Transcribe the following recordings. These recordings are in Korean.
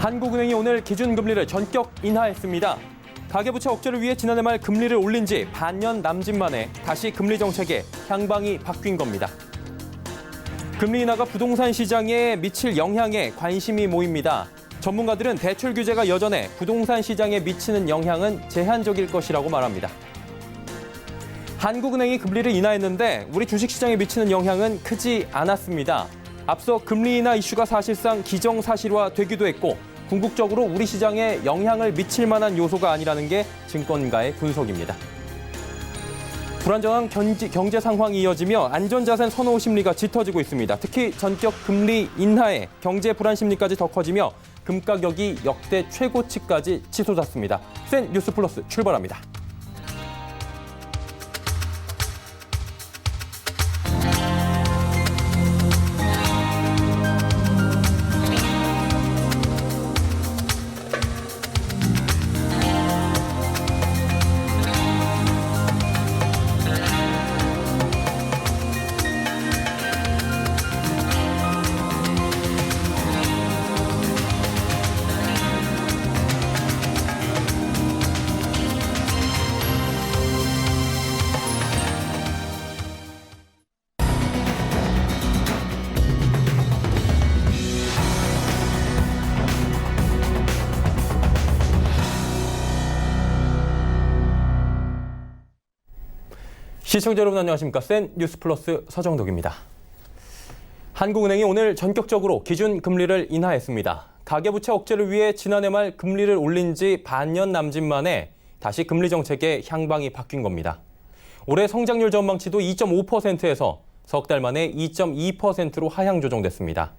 한국은행이 오늘 기준금리를 전격 인하했습니다. 가계부채 억제를 위해 지난해 말 금리를 올린 지 반년 남짓 만에 다시 금리 정책의 향방이 바뀐 겁니다. 금리 인하가 부동산 시장에 미칠 영향에 관심이 모입니다. 전문가들은 대출 규제가 여전해 부동산 시장에 미치는 영향은 제한적일 것이라고 말합니다. 한국은행이 금리를 인하했는데 우리 주식시장에 미치는 영향은 크지 않았습니다. 앞서 금리 인하 이슈가 사실상 기정사실화되기도 했고 궁극적으로 우리 시장에 영향을 미칠 만한 요소가 아니라는 게 증권가의 분석입니다. 불안정한 경제 상황이 이어지며 안전자산 선호 심리가 짙어지고 있습니다. 특히 전격 금리 인하에 경제 불안 심리까지 더 커지며 금 가격이 역대 최고치까지 치솟았습니다. 센 뉴스 플러스 출발합니다. 시청자 여러분 안녕하십니까? 센 뉴스 플러스 서정덕입니다. 한국은행이 오늘 전격적으로 기준금리를 인하했습니다. 가계부채 억제를 위해 지난해 말 금리를 올린 지 반년 남짓 만에 다시 금리 정책의 향방이 바뀐 겁니다. 올해 성장률 전망치도 2.5%에서 석 달 만에 2.2%로 하향 조정됐습니다.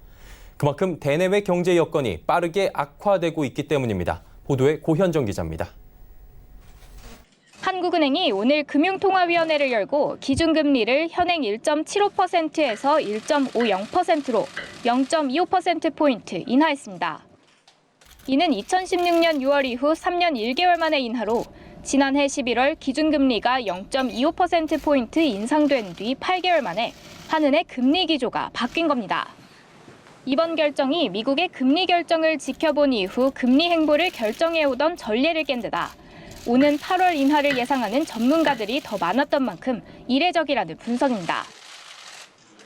그만큼 대내외 경제 여건이 빠르게 악화되고 있기 때문입니다. 보도에 고현정 기자입니다. 한국은행이 오늘 금융통화위원회를 열고 기준금리를 현행 1.75%에서 1.50%로 0.25%포인트 인하했습니다. 이는 2016년 6월 이후 3년 1개월 만의 인하로 지난해 11월 기준금리가 0.25%포인트 인상된 뒤 8개월 만에 한은의 금리 기조가 바뀐 겁니다. 이번 결정이 미국의 금리 결정을 지켜본 이후 금리 행보를 결정해오던 전례를 깬 데다 오는 8월 인하를 예상하는 전문가들이 더 많았던 만큼 이례적이라는 분석입니다.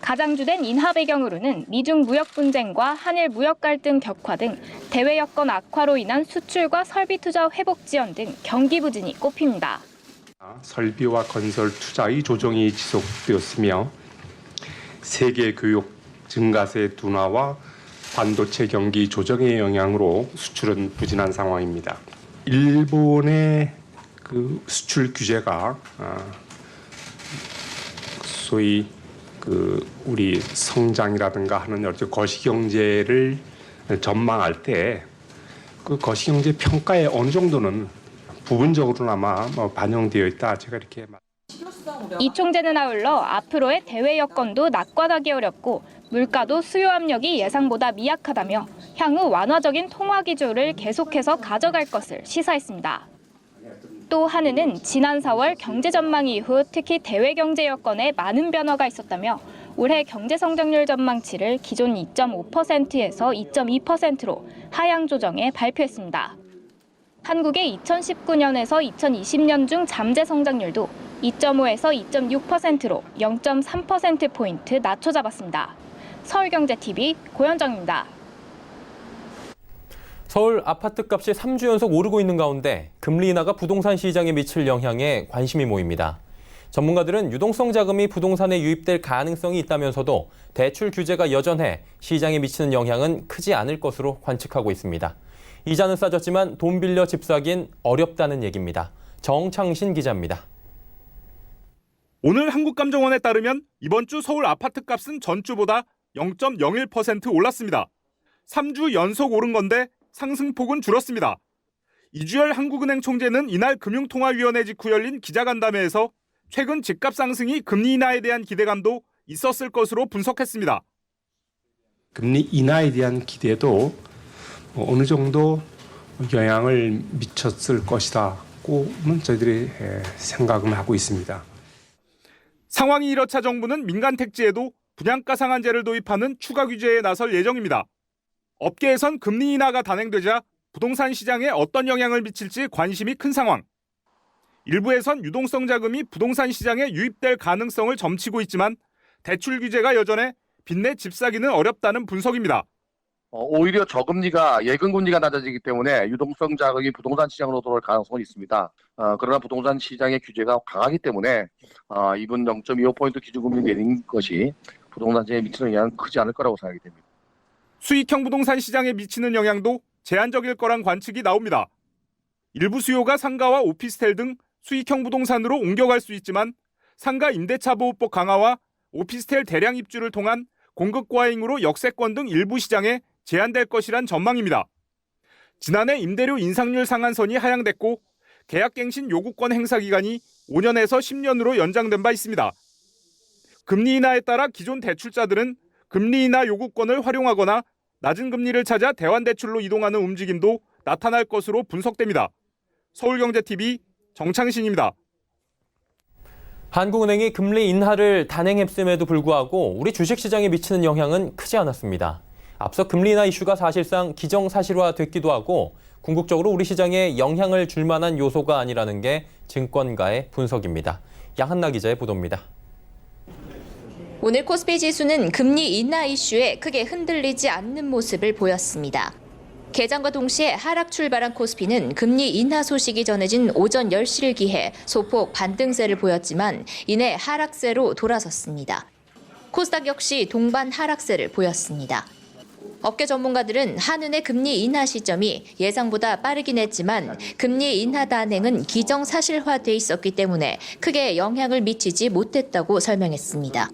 가장 주된 인하 배경으로는 미중 무역 분쟁과 한일 무역 갈등 격화 등 대외 여건 악화로 인한 수출과 설비 투자 회복 지연 등 경기 부진이 꼽힙니다. 설비와 건설 투자의 조정이 지속되었으며 세계 교육 증가세 둔화와 반도체 경기 조정의 영향으로 수출은 부진한 상황입니다. 일본의 그 수출 규제가 소위 우리 성장이라든가 하는 여러 거시경제를 전망할 때 그 거시경제 평가에 어느 정도는 부분적으로나마 반영되어 있다. 제가 이렇게 이 총재는 아울러 앞으로의 대외 여건도 낙관하기 어렵고 물가도 수요 압력이 예상보다 미약하다며 향후 완화적인 통화 기조를 계속해서 가져갈 것을 시사했습니다. 또 한은은 지난 4월 경제 전망 이후 특히 대외 경제 여건에 많은 변화가 있었다며 올해 경제 성장률 전망치를 기존 2.5%에서 2.2%로 하향 조정해 발표했습니다. 한국의 2019년에서 2020년 중 잠재 성장률도 2.5에서 2.6%로 0.3%포인트 낮춰 잡았습니다. 서울경제TV 고현정입니다. 서울 아파트값이 3주 연속 오르고 있는 가운데 금리 인하가 부동산 시장에 미칠 영향에 관심이 모입니다. 전문가들은 유동성 자금이 부동산에 유입될 가능성이 있다면서도 대출 규제가 여전해 시장에 미치는 영향은 크지 않을 것으로 관측하고 있습니다. 이자는 싸졌지만 돈 빌려 집 사긴 어렵다는 얘기입니다. 정창신 기자입니다. 오늘 한국감정원에 따르면 이번 주 서울 아파트값은 전주보다 0.01% 올랐습니다. 3주 연속 오른 건데 상승폭은 줄었습니다. 이주열 한국은행 총재는 이날 금융통화위원회 직후 열린 기자간담회에서 최근 집값 상승이 금리 인하에 대한 기대감도 있었을 것으로 분석했습니다. 금리 인하에 대한 기대도 어느 정도 영향을 미쳤을 것이라고는 저희들이 생각을 하고 있습니다. 상황이 이렇자 정부는 민간 택지에도 분양가 상한제를 도입하는 추가 규제에 나설 예정입니다. 업계에선 금리 인하가 단행되자 부동산 시장에 어떤 영향을 미칠지 관심이 큰 상황. 일부에선 유동성 자금이 부동산 시장에 유입될 가능성을 점치고 있지만 대출 규제가 여전해 빚내 집 사기는 어렵다는 분석입니다. 오히려 저금리가 예금금리가 낮아지기 때문에 유동성 자금이 부동산 시장으로 들어올 가능성은 있습니다. 그러나 부동산 시장의 규제가 강하기 때문에 이번 0.25포인트 기준금리 내린 것이 부동산 시장에 미치는 영향은 크지 않을 거라고 생각이 됩니다. 수익형 부동산 시장에 미치는 영향도 제한적일 거란 관측이 나옵니다. 일부 수요가 상가와 오피스텔 등 수익형 부동산으로 옮겨갈 수 있지만 상가 임대차 보호법 강화와 오피스텔 대량 입주를 통한 공급 과잉으로 역세권 등 일부 시장에 제한될 것이란 전망입니다. 지난해 임대료 인상률 상한선이 하향됐고 계약갱신 요구권 행사 기간이 5년에서 10년으로 연장된 바 있습니다. 금리 인하에 따라 기존 대출자들은 금리 인하 요구권을 활용하거나 낮은 금리를 찾아 대환대출로 이동하는 움직임도 나타날 것으로 분석됩니다. 서울경제TV 정창신입니다. 한국은행이 금리 인하를 단행했음에도 불구하고 우리 주식시장에 미치는 영향은 크지 않았습니다. 앞서 금리 인하 이슈가 사실상 기정사실화됐기도 하고 궁극적으로 우리 시장에 영향을 줄 만한 요소가 아니라는 게 증권가의 분석입니다. 양한나 기자의 보도입니다. 오늘 코스피 지수는 금리 인하 이슈에 크게 흔들리지 않는 모습을 보였습니다. 개장과 동시에 하락 출발한 코스피는 금리 인하 소식이 전해진 오전 10시를 기해 소폭 반등세를 보였지만 이내 하락세로 돌아섰습니다. 코스닥 역시 동반 하락세를 보였습니다. 업계 전문가들은 한은의 금리 인하 시점이 예상보다 빠르긴 했지만 금리 인하 단행은 기정사실화돼 있었기 때문에 크게 영향을 미치지 못했다고 설명했습니다.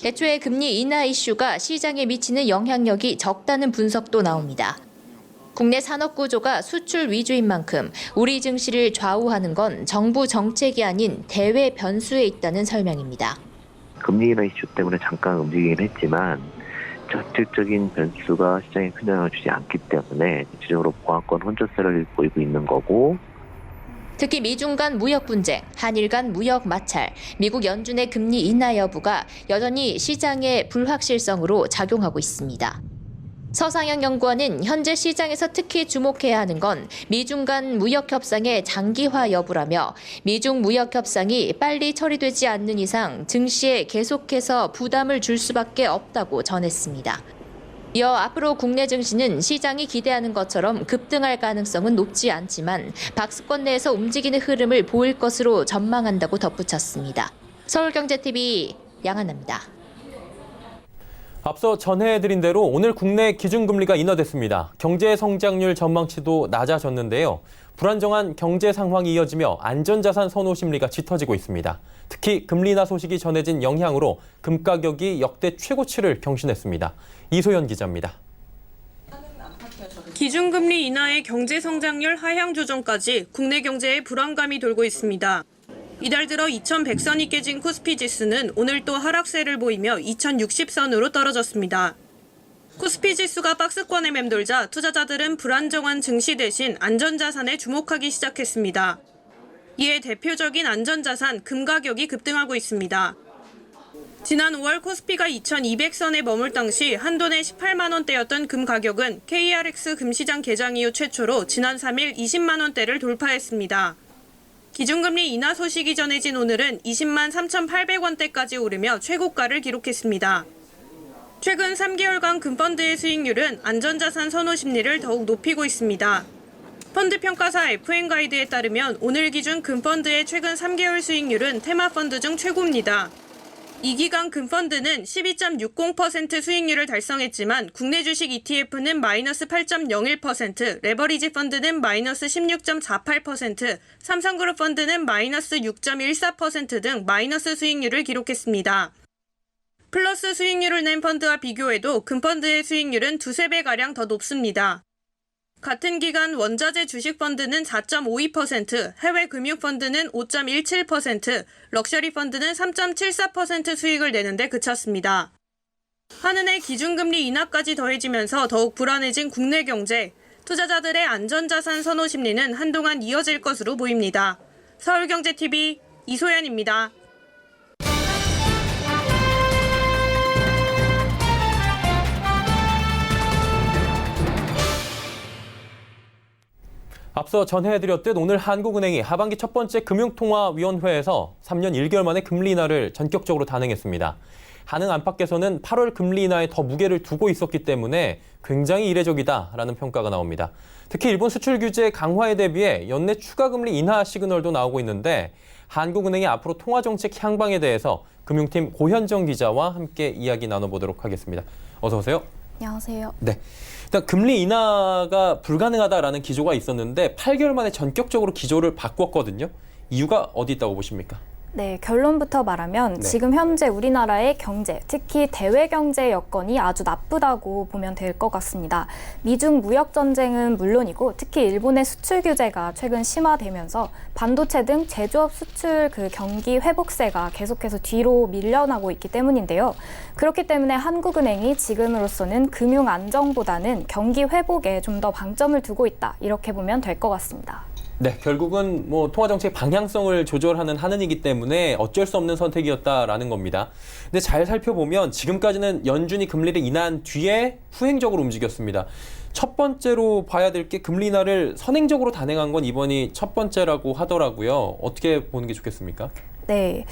애초에 금리 인하 이슈가 시장에 미치는 영향력이 적다는 분석도 나옵니다. 국내 산업 구조가 수출 위주인 만큼 우리 증시를 좌우하는 건 정부 정책이 아닌 대외 변수에 있다는 설명입니다. 금리 인하 이슈 때문에 잠깐 움직이긴 했지만 자체적인 변수가 시장에 큰 영향을 주지 않기 때문에 전체적으로 보합권 혼조세를 보이고 있는 거고, 특히 미중 간 무역 분쟁, 한일 간 무역 마찰, 미국 연준의 금리 인하 여부가 여전히 시장의 불확실성으로 작용하고 있습니다. 서상영 연구원은 현재 시장에서 특히 주목해야 하는 건 미중 간 무역 협상의 장기화 여부라며 미중 무역 협상이 빨리 처리되지 않는 이상 증시에 계속해서 부담을 줄 수밖에 없다고 전했습니다. 이어 앞으로 국내 증시는 시장이 기대하는 것처럼 급등할 가능성은 높지 않지만 박스권 내에서 움직이는 흐름을 보일 것으로 전망한다고 덧붙였습니다. 서울경제TV 양한나입니다. 앞서 전해드린 대로 오늘 국내 기준금리가 인하됐습니다. 경제 성장률 전망치도 낮아졌는데요. 불안정한 경제 상황이 이어지며 안전자산 선호 심리가 짙어지고 있습니다. 특히 금리 인하 소식이 전해진 영향으로 금 가격이 역대 최고치를 경신했습니다. 이소연 기자입니다. 기준금리 인하의 경제 성장률 하향 조정까지 국내 경제에 불안감이 돌고 있습니다. 이달 들어 2100선이 깨진 코스피 지수는 오늘 또 하락세를 보이며 2060선으로 떨어졌습니다. 코스피 지수가 박스권에 맴돌자 투자자들은 불안정한 증시 대신 안전자산에 주목하기 시작했습니다. 이에 대표적인 안전자산 금 가격이 급등하고 있습니다. 지난 5월 코스피가 2200선에 머물 당시 한돈에 18만 원대였던 금 가격은 KRX 금시장 개장 이후 최초로 지난 3일 20만 원대를 돌파했습니다. 기준금리 인하 소식이 전해진 오늘은 20만 3,800원대까지 오르며 최고가를 기록했습니다. 최근 3개월간 금펀드의 수익률은 안전자산 선호 심리를 더욱 높이고 있습니다. 펀드 평가사 FN가이드에 따르면 오늘 기준 금펀드의 최근 3개월 수익률은 테마펀드 중 최고입니다. 이 기간 금펀드는 12.60% 수익률을 달성했지만 국내 주식 ETF는 마이너스 8.01%, 레버리지 펀드는 마이너스 16.48%, 삼성그룹 펀드는 마이너스 6.14% 등 마이너스 수익률을 기록했습니다. 플러스 수익률을 낸 펀드와 비교해도 금펀드의 수익률은 두세 배가량 더 높습니다. 같은 기간 원자재 주식펀드는 4.52%, 해외 금융펀드는 5.17%, 럭셔리 펀드는 3.74% 수익을 내는데 그쳤습니다. 한은의 기준금리 인하까지 더해지면서 더욱 불안해진 국내 경제, 투자자들의 안전자산 선호 심리는 한동안 이어질 것으로 보입니다. 서울경제TV 이소연입니다. 앞서 전해드렸듯 오늘 한국은행이 하반기 첫 번째 금융통화위원회에서 3년 1개월 만에 금리 인하를 전격적으로 단행했습니다. 한은 안팎에서는 8월 금리 인하에 더 무게를 두고 있었기 때문에 굉장히 이례적이다라는 평가가 나옵니다. 특히 일본 수출 규제 강화에 대비해 연내 추가 금리 인하 시그널도 나오고 있는데 한국은행의 앞으로 통화정책 향방에 대해서 금융팀 고현정 기자와 함께 이야기 나눠보도록 하겠습니다. 어서 오세요. 안녕하세요. 네. 일단 금리 인하가 불가능하다라는 기조가 있었는데 8개월 만에 전격적으로 기조를 바꿨거든요. 이유가 어디 있다고 보십니까? 네, 결론부터 말하면 지금 현재 우리나라의 경제, 특히 대외 경제 여건이 아주 나쁘다고 보면 될 것 같습니다. 미중 무역 전쟁은 물론이고 특히 일본의 수출 규제가 최근 심화되면서 반도체 등 제조업 수출 경기 회복세가 계속해서 뒤로 밀려나고 있기 때문인데요. 그렇기 때문에 한국은행이 지금으로서는 금융 안정보다는 경기 회복에 좀 더 방점을 두고 있다. 이렇게 보면 될 것 같습니다. 네, 결국은 통화정책 방향성을 조절하는 한은이기 때문에 어쩔 수 없는 선택이었다라는 겁니다. 근데 잘 살펴보면 지금까지는 연준이 금리를 인하한 뒤에 후행적으로 움직였습니다. 첫 번째로 봐야 될 게 금리 인하를 선행적으로 단행한 건 이번이 첫 번째라고 하더라고요. 어떻게 보는 게 좋겠습니까? 네.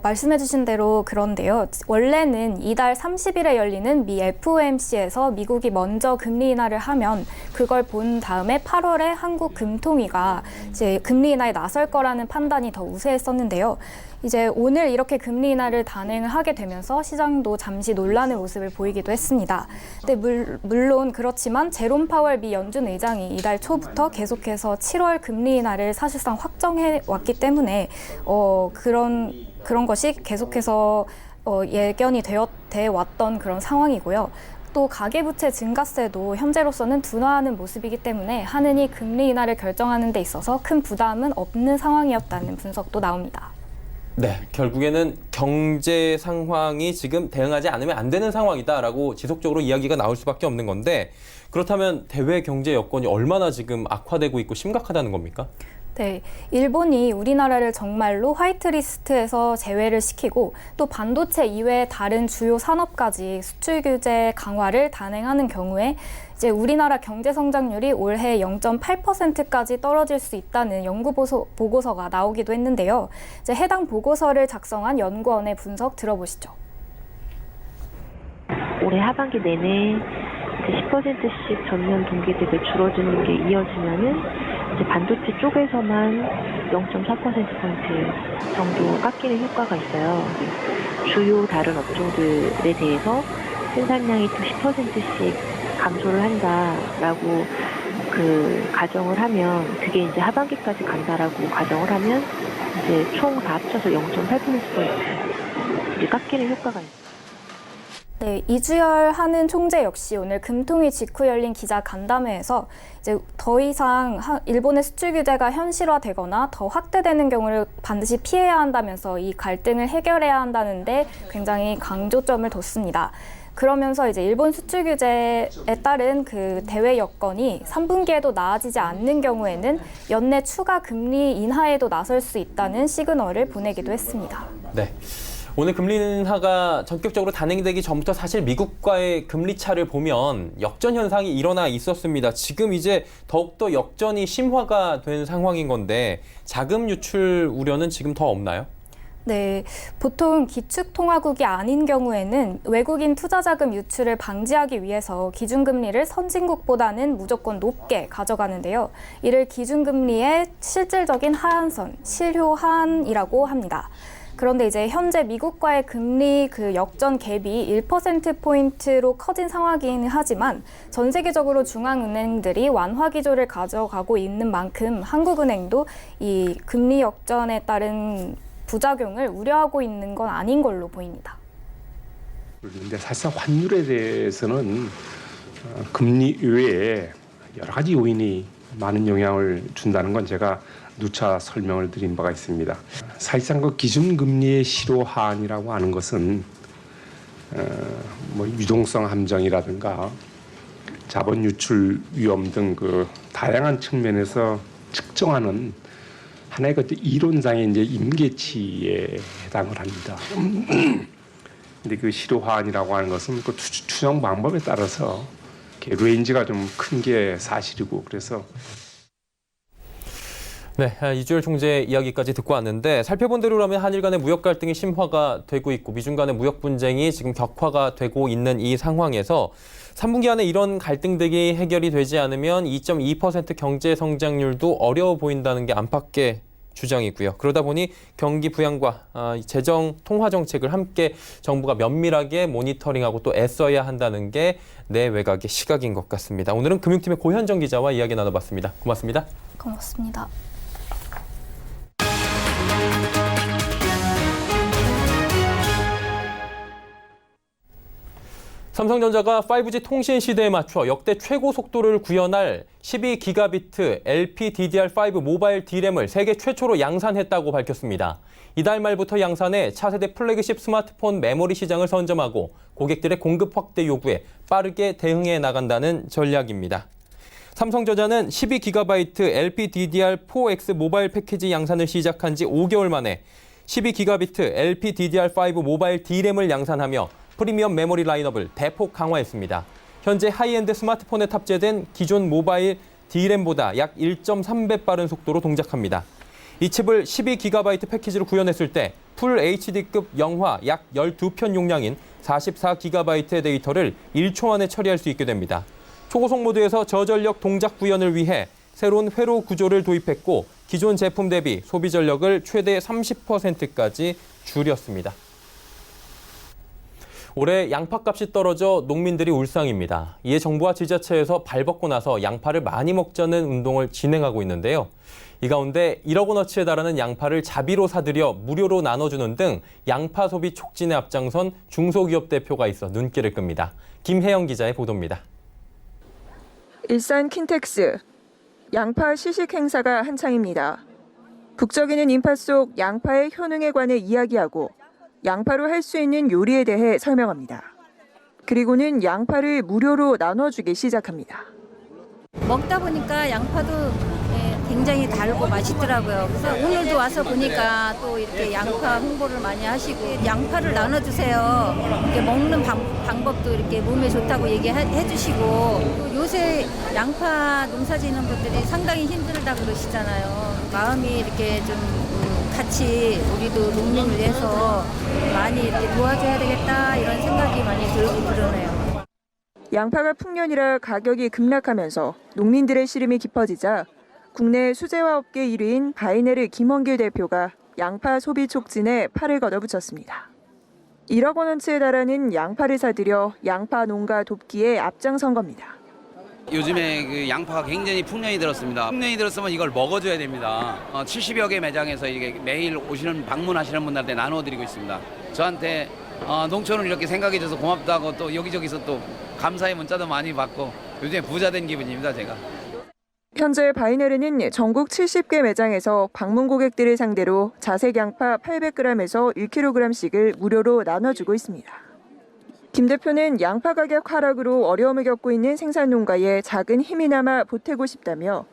말씀해 주신 대로 그런데요. 원래는 이달 30일에 열리는 미 FOMC에서 미국이 먼저 금리 인하를 하면 그걸 본 다음에 8월에 한국 금통위가 이제 금리 인하에 나설 거라는 판단이 더 우세했었는데요. 이제 오늘 이렇게 금리 인하를 단행을 하게 되면서 시장도 잠시 놀라는 모습을 보이기도 했습니다. 근데 물론 그렇지만 제롬 파월 미 연준 의장이 이달 초부터 계속해서 7월 금리 인하를 사실상 확정해 왔기 때문에 그런 것이 계속해서 예견이 돼 왔던 그런 상황이고요. 또 가계부채 증가세도 현재로서는 둔화하는 모습이기 때문에 한은이 금리 인하를 결정하는 데 있어서 큰 부담은 없는 상황이었다는 분석도 나옵니다. 네, 결국에는 경제 상황이 지금 대응하지 않으면 안 되는 상황이다라고 지속적으로 이야기가 나올 수밖에 없는 건데 그렇다면 대외 경제 여건이 얼마나 지금 악화되고 있고 심각하다는 겁니까? 네, 일본이 우리나라를 정말로 화이트리스트에서 제외를 시키고 또 반도체 이외의 다른 주요 산업까지 수출 규제 강화를 단행하는 경우에 이제 우리나라 경제 성장률이 올해 0.8%까지 떨어질 수 있다는 연구 보고서가 나오기도 했는데요. 이제 해당 보고서를 작성한 연구원의 분석 들어보시죠. 올해 하반기 내내 이제 10%씩 전년 동기 대비 줄어드는 게 이어지면은 이제 반도체 쪽에서만 0.4%포인트 정도 깎이는 효과가 있어요. 주요 다른 업종들에 대해서 생산량이 또 10%씩 감소를 한다라고 가정을 하면 그게 이제 하반기까지 간다라고 가정을 하면 이제 총 다 합쳐서 0.8%포인트 이제 깎이는 효과가 있어요. 네, 이주열 한은 총재 역시 오늘 금통위 직후 열린 기자 간담회에서 이제 더 이상 일본의 수출 규제가 현실화되거나 더 확대되는 경우를 반드시 피해야 한다면서 이 갈등을 해결해야 한다는데 굉장히 강조점을 뒀습니다. 그러면서 이제 일본 수출 규제에 따른 대외 여건이 3분기에도 나아지지 않는 경우에는 연내 추가 금리 인하에도 나설 수 있다는 시그널을 보내기도 했습니다. 네. 오늘 금리 인하가 전격적으로 단행되기 전부터 사실 미국과의 금리 차를 보면 역전 현상이 일어나 있었습니다. 지금 이제 더욱더 역전이 심화가 된 상황인 건데 자금 유출 우려는 지금 더 없나요? 네, 보통 기축통화국이 아닌 경우에는 외국인 투자자금 유출을 방지하기 위해서 기준금리를 선진국보다는 무조건 높게 가져가는데요. 이를 기준금리의 실질적인 하한선, 실효 하한이라고 합니다. 그런데 이제 현재 미국과의 금리 역전 갭이 1%포인트로 커진 상황이긴 하지만 전 세계적으로 중앙은행들이 완화 기조를 가져가고 있는 만큼 한국은행도 이 금리 역전에 따른 부작용을 우려하고 있는 건 아닌 걸로 보입니다. 그런데 사실상 환율에 대해서는 금리 외에 여러 가지 요인이 많은 영향을 준다는 건 제가 누차 설명을 드린 바가 있습니다. 사실상 기준금리의 실효 하한이라고 하는 것은 유동성 함정이라든가 자본 유출 위험 등 다양한 측면에서 측정하는 하나의 이론상의 이제 임계치에 해당을 합니다. 근데 실효 하한이라고 하는 것은 추정 방법에 따라서 레인지가 좀 큰 게 사실이고 그래서 네, 이주열 총재 이야기까지 듣고 왔는데 살펴본 대로라면 한일 간의 무역 갈등이 심화가 되고 있고 미중 간의 무역 분쟁이 지금 격화가 되고 있는 이 상황에서 3분기 안에 이런 갈등들이 해결이 되지 않으면 2.2% 경제 성장률도 어려워 보인다는 게 안팎의 주장이고요. 그러다 보니 경기 부양과 재정 통화 정책을 함께 정부가 면밀하게 모니터링하고 또 애써야 한다는 게 내외각의 시각인 것 같습니다. 오늘은 금융팀의 고현정 기자와 이야기 나눠봤습니다. 고맙습니다. 고맙습니다. 삼성전자가 5G 통신 시대에 맞춰 역대 최고 속도를 구현할 12기가비트 LPDDR5 모바일 D램을 세계 최초로 양산했다고 밝혔습니다. 이달 말부터 양산해 차세대 플래그십 스마트폰 메모리 시장을 선점하고 고객들의 공급 확대 요구에 빠르게 대응해 나간다는 전략입니다. 삼성전자는 12GB LPDDR4X 모바일 패키지 양산을 시작한 지 5개월 만에 12GB LPDDR5 모바일 D램을 양산하며 프리미엄 메모리 라인업을 대폭 강화했습니다. 현재 하이엔드 스마트폰에 탑재된 기존 모바일 D램보다 약 1.3배 빠른 속도로 동작합니다. 이 칩을 12GB 패키지로 구현했을 때 풀 HD급 영화 약 12편 용량인 44GB의 데이터를 1초 안에 처리할 수 있게 됩니다. 초고속 모드에서 저전력 동작 구현을 위해 새로운 회로 구조를 도입했고 기존 제품 대비 소비 전력을 최대 30%까지 줄였습니다. 올해 양파값이 떨어져 농민들이 울상입니다. 이에 정부와 지자체에서 발벗고 나서 양파를 많이 먹자는 운동을 진행하고 있는데요. 이 가운데 1억 원어치에 달하는 양파를 자비로 사들여 무료로 나눠주는 등 양파 소비 촉진에 앞장선 중소기업 대표가 있어 눈길을 끕니다. 김혜영 기자의 보도입니다. 일산 킨텍스, 양파 시식 행사가 한창입니다. 북적이는 인파 속 양파의 효능에 관해 이야기하고 양파로 할 수 있는 요리에 대해 설명합니다. 그리고는 양파를 무료로 나눠주기 시작합니다. 먹다 보니까 양파도 굉장히 달고 맛있더라고요. 그래서 오늘도 와서 보니까 또 이렇게 양파 홍보를 많이 하시고 양파를 나눠주세요. 이렇게 먹는 방법도 이렇게 몸에 좋다고 얘기해 주시고 또 요새 양파 농사 짓는 분들이 상당히 힘들다 그러시잖아요. 마음이 이렇게 좀 같이 우리도 농민을 위해서 많이 이렇게 도와줘야 되겠다 이런 생각이 많이 들고 그러네요. 양파가 풍년이라 가격이 급락하면서 농민들의 시름이 깊어지자 국내 수제화 업계 1위인 바이네르 김원길 대표가 양파 소비 촉진에 팔을 걷어붙였습니다. 1억 원어치에 달하는 양파를 사들여 양파 농가 돕기에 앞장선 겁니다. 요즘에 그 양파가 굉장히 풍년이 들었습니다. 풍년이 들었으면 이걸 먹어줘야 됩니다. 70여 개 매장에서 이게 매일 오시는 방문하시는 분들한테 나눠드리고 있습니다. 저한테 농촌을 이렇게 생각해줘서 고맙다고 또 여기저기서 또 감사의 문자도 많이 받고 요즘에 부자 된 기분입니다, 제가. 현재 바이네르는 전국 70개 매장에서 방문 고객들을 상대로 자색 양파 800g에서 1kg씩을 무료로 나눠주고 있습니다. 김 대표는 양파 가격 하락으로 어려움을 겪고 있는 생산 농가에 작은 힘이나마 보태고 싶다며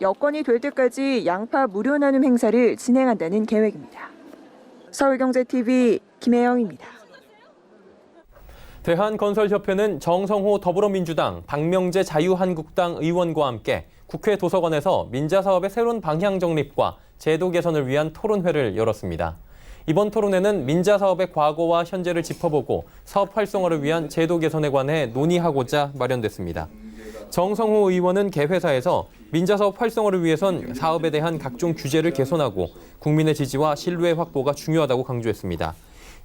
여건이 될 때까지 양파 무료 나눔 행사를 진행한다는 계획입니다. 서울경제TV 김혜영입니다. 대한건설협회는 정성호 더불어민주당, 박명재 자유한국당 의원과 함께 국회 도서관에서 민자사업의 새로운 방향 정립과 제도 개선을 위한 토론회를 열었습니다. 이번 토론회는 민자사업의 과거와 현재를 짚어보고 사업 활성화를 위한 제도 개선에 관해 논의하고자 마련됐습니다. 정성호 의원은 개회사에서 민자사업 활성화를 위해선 사업에 대한 각종 규제를 개선하고 국민의 지지와 신뢰 확보가 중요하다고 강조했습니다.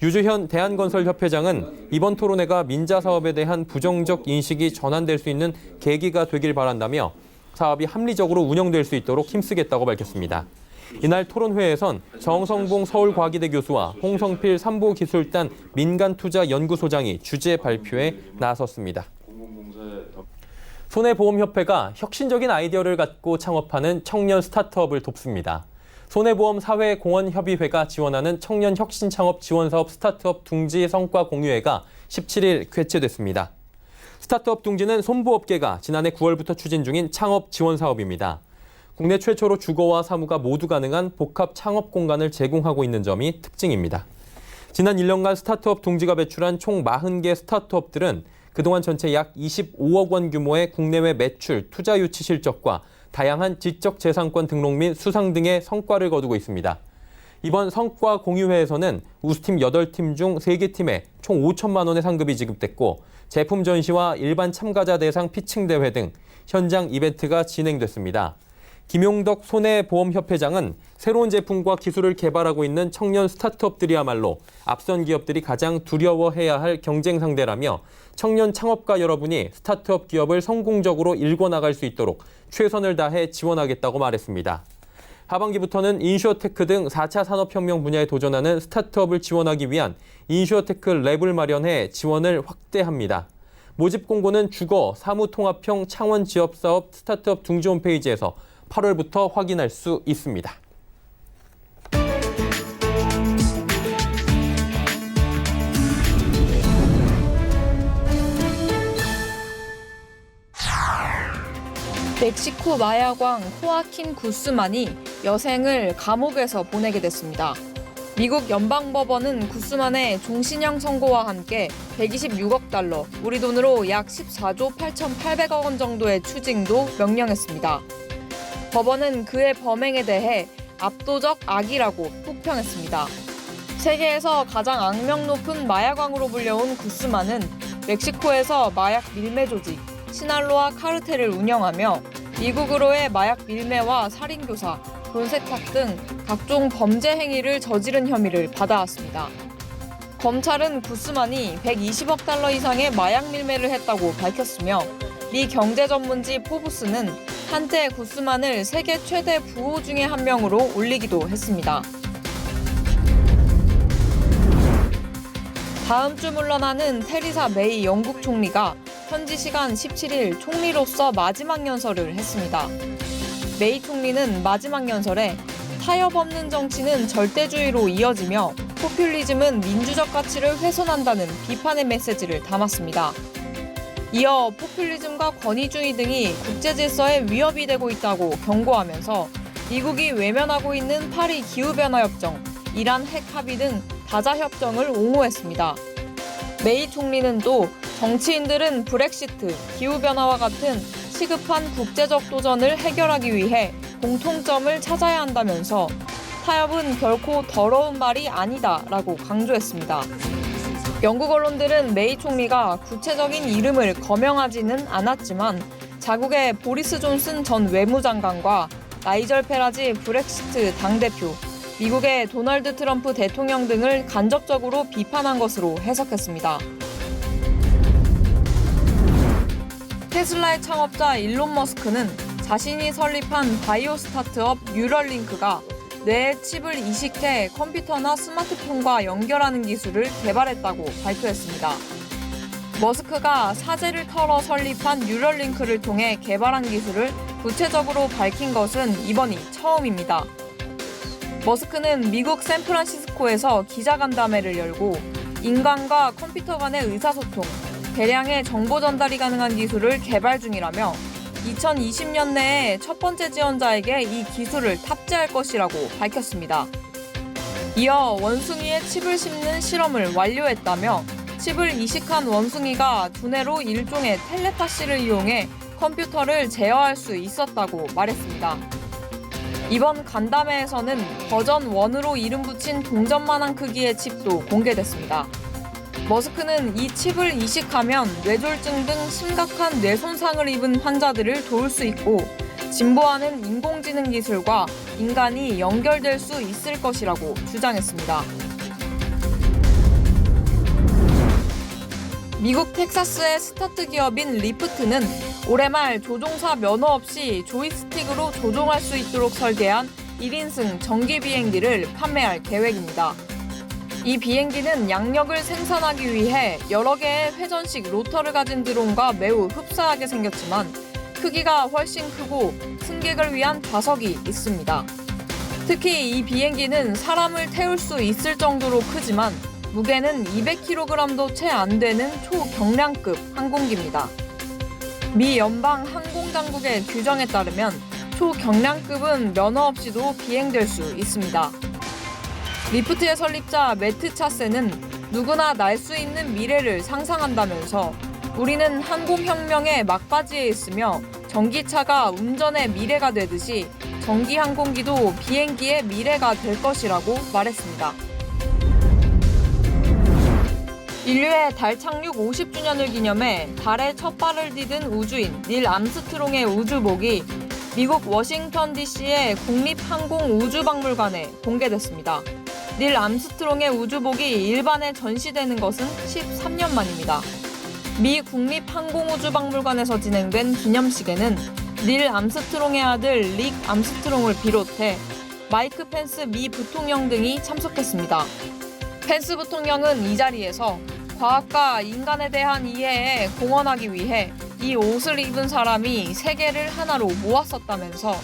유주현 대한건설협회장은 이번 토론회가 민자사업에 대한 부정적 인식이 전환될 수 있는 계기가 되길 바란다며 사업이 합리적으로 운영될 수 있도록 힘쓰겠다고 밝혔습니다. 이날 토론회에선 정성봉 서울과기대 교수와 홍성필 삼보기술단 민간투자연구소장이 주제 발표에 나섰습니다. 손해보험협회가 혁신적인 아이디어를 갖고 창업하는 청년 스타트업을 돕습니다. 손해보험 사회공헌협의회가 지원하는 청년 혁신창업 지원사업 스타트업 둥지 성과 공유회가 17일 개최됐습니다. 스타트업 둥지는 손보업계가 지난해 9월부터 추진 중인 창업 지원 사업입니다. 국내 최초로 주거와 사무가 모두 가능한 복합 창업 공간을 제공하고 있는 점이 특징입니다. 지난 1년간 스타트업 둥지가 배출한 총 40개 스타트업들은 그동안 전체 약 25억 원 규모의 국내외 매출, 투자 유치 실적과 다양한 지적재산권 등록 및 수상 등의 성과를 거두고 있습니다. 이번 성과 공유회에서는 우수팀 8팀 중 3개 팀에 총 5천만 원의 상금이 지급됐고 제품 전시와 일반 참가자 대상 피칭 대회 등 현장 이벤트가 진행됐습니다. 김용덕 손해보험협회장은 새로운 제품과 기술을 개발하고 있는 청년 스타트업들이야말로 앞선 기업들이 가장 두려워해야 할 경쟁 상대라며 청년 창업가 여러분이 스타트업 기업을 성공적으로 일궈나갈 수 있도록 최선을 다해 지원하겠다고 말했습니다. 하반기부터는 인슈어테크 등 4차 산업혁명 분야에 도전하는 스타트업을 지원하기 위한 인슈어테크 랩을 마련해 지원을 확대합니다. 모집 공고는 주거, 사무통합형 창원 지역사업 스타트업 둥지 홈페이지에서 8월부터 확인할 수 있습니다. 멕시코 마야광 호아킨 구스만이 여생을 감옥에서 보내게 됐습니다. 미국 연방법원은 구스만의 종신형 선고와 함께 126억 달러, 우리 돈으로 약 14조 8,800억 원 정도의 추징도 명령했습니다. 법원은 그의 범행에 대해 압도적 악이라고 폭평했습니다. 세계에서 가장 악명 높은 마야광으로 불려온 구스만은 멕시코에서 마약 밀매 조직 시날로아 카르텔을 운영하며 미국으로의 마약 밀매와 살인교사, 돈 세탁 등 각종 범죄 행위를 저지른 혐의를 받아왔습니다. 검찰은 구스만이 120억 달러 이상의 마약 밀매를 했다고 밝혔으며 미 경제 전문지 포브스는 한때 구스만을 세계 최대 부호 중에 한 명으로 올리기도 했습니다. 다음 주 물러나는 테리사 메이 영국 총리가 현지 시간 17일 총리로서 마지막 연설을 했습니다. 메이 총리는 마지막 연설에 타협 없는 정치는 절대주의로 이어지며 포퓰리즘은 민주적 가치를 훼손한다는 비판의 메시지를 담았습니다. 이어 포퓰리즘과 권위주의 등이 국제 질서에 위협이 되고 있다고 경고하면서 미국이 외면하고 있는 파리 기후변화협정, 이란 핵 합의 등 다자 협정을 옹호했습니다. 메이 총리는 또 정치인들은 브렉시트, 기후변화와 같은 시급한 국제적 도전을 해결하기 위해 공통점을 찾아야 한다면서 타협은 결코 더러운 말이 아니다라고 강조했습니다. 영국 언론들은 메이 총리가 구체적인 이름을 거명하지는 않았지만 자국의 보리스 존슨 전 외무장관과 나이절 페라지 브렉시트 당대표, 미국의 도널드 트럼프 대통령 등을 간접적으로 비판한 것으로 해석했습니다. 테슬라의 창업자 일론 머스크는 자신이 설립한 바이오 스타트업 뉴럴링크가 뇌에 칩을 이식해 컴퓨터나 스마트폰과 연결하는 기술을 개발했다고 발표했습니다. 머스크가 사제를 털어 설립한 뉴럴링크를 통해 개발한 기술을 구체적으로 밝힌 것은 이번이 처음입니다. 머스크는 미국 샌프란시스코에서 기자간담회를 열고 인간과 컴퓨터 간의 의사소통, 대량의 정보 전달이 가능한 기술을 개발 중이라며 2020년 내에 첫 번째 지원자에게 이 기술을 탑재할 것이라고 밝혔습니다. 이어 원숭이에 칩을 심는 실험을 완료했다며 칩을 이식한 원숭이가 두뇌로 일종의 텔레파시를 이용해 컴퓨터를 제어할 수 있었다고 말했습니다. 이번 간담회에서는 버전 1으로 이름 붙인 동전만한 크기의 칩도 공개됐습니다. 머스크는 이 칩을 이식하면 뇌졸중 등 심각한 뇌 손상을 입은 환자들을 도울 수 있고 진보하는 인공지능 기술과 인간이 연결될 수 있을 것이라고 주장했습니다. 미국 텍사스의 스타트 기업인 리프트는 올해 말 조종사 면허 없이 조이스틱으로 조종할 수 있도록 설계한 1인승 전기 비행기를 판매할 계획입니다. 이 비행기는 양력을 생산하기 위해 여러 개의 회전식 로터를 가진 드론과 매우 흡사하게 생겼지만 크기가 훨씬 크고 승객을 위한 좌석이 있습니다. 특히 이 비행기는 사람을 태울 수 있을 정도로 크지만 무게는 200kg도 채 안 되는 초경량급 항공기입니다. 미 연방 항공당국의 규정에 따르면 초경량급은 면허 없이도 비행될 수 있습니다. 리프트의 설립자 매트 차세는 누구나 날 수 있는 미래를 상상한다면서 우리는 항공혁명의 막바지에 있으며 전기차가 운전의 미래가 되듯이 전기 항공기도 비행기의 미래가 될 것이라고 말했습니다. 인류의 달 착륙 50주년을 기념해 달에 첫 발을 디딘 우주인 닐 암스트롱의 우주복이 미국 워싱턴 DC의 국립항공우주박물관에 공개됐습니다. 닐 암스트롱의 우주복이 일반에 전시되는 것은 13년 만입니다. 미 국립항공우주박물관에서 진행된 기념식에는 닐 암스트롱의 아들 릭 암스트롱을 비롯해 마이크 펜스 미 부통령 등이 참석했습니다. 펜스 부통령은 이 자리에서 과학과 인간에 대한 이해에 공헌하기 위해 이 옷을 입은 사람이 세계를 하나로 모았었다면서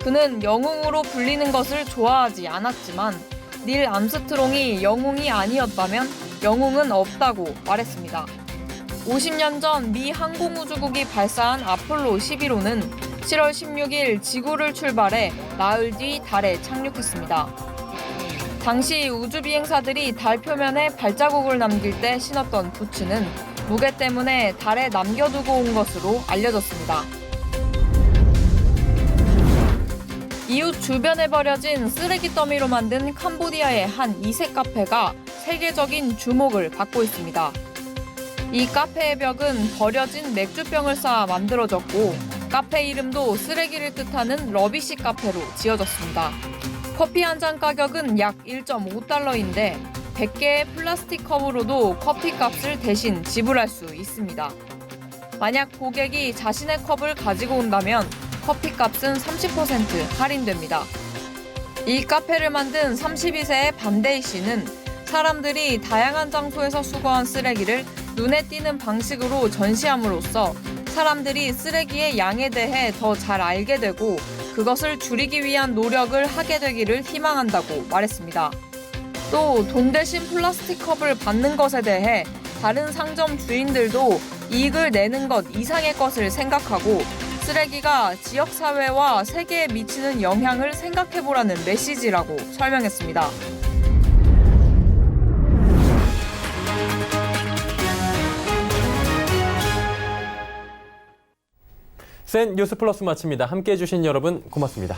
그는 영웅으로 불리는 것을 좋아하지 않았지만 닐 암스트롱이 영웅이 아니었다면 영웅은 없다고 말했습니다. 50년 전 미 항공우주국이 발사한 아폴로 11호는 7월 16일 지구를 출발해 나흘 뒤 달에 착륙했습니다. 당시 우주비행사들이 달 표면에 발자국을 남길 때 신었던 부츠는 무게 때문에 달에 남겨두고 온 것으로 알려졌습니다. 이웃 주변에 버려진 쓰레기 더미로 만든 캄보디아의 한 이색 카페가 세계적인 주목을 받고 있습니다. 이 카페의 벽은 버려진 맥주병을 쌓아 만들어졌고 카페 이름도 쓰레기를 뜻하는 러비시 카페로 지어졌습니다. 커피 한 잔 가격은 약 1.5달러인데 100개의 플라스틱 컵으로도 커피 값을 대신 지불할 수 있습니다. 만약 고객이 자신의 컵을 가지고 온다면 커피 값은 30% 할인됩니다. 이 카페를 만든 32세의 반데이 씨는 사람들이 다양한 장소에서 수거한 쓰레기를 눈에 띄는 방식으로 전시함으로써 사람들이 쓰레기의 양에 대해 더 잘 알게 되고 그것을 줄이기 위한 노력을 하게 되기를 희망한다고 말했습니다. 또 돈 대신 플라스틱 컵을 받는 것에 대해 다른 상점 주인들도 이익을 내는 것 이상의 것을 생각하고 쓰레기가 지역사회와 세계에 미치는 영향을 생각해보라는 메시지라고 설명했습니다. 센 뉴스 플러스 마칩니다. 함께해 주신 여러분 고맙습니다.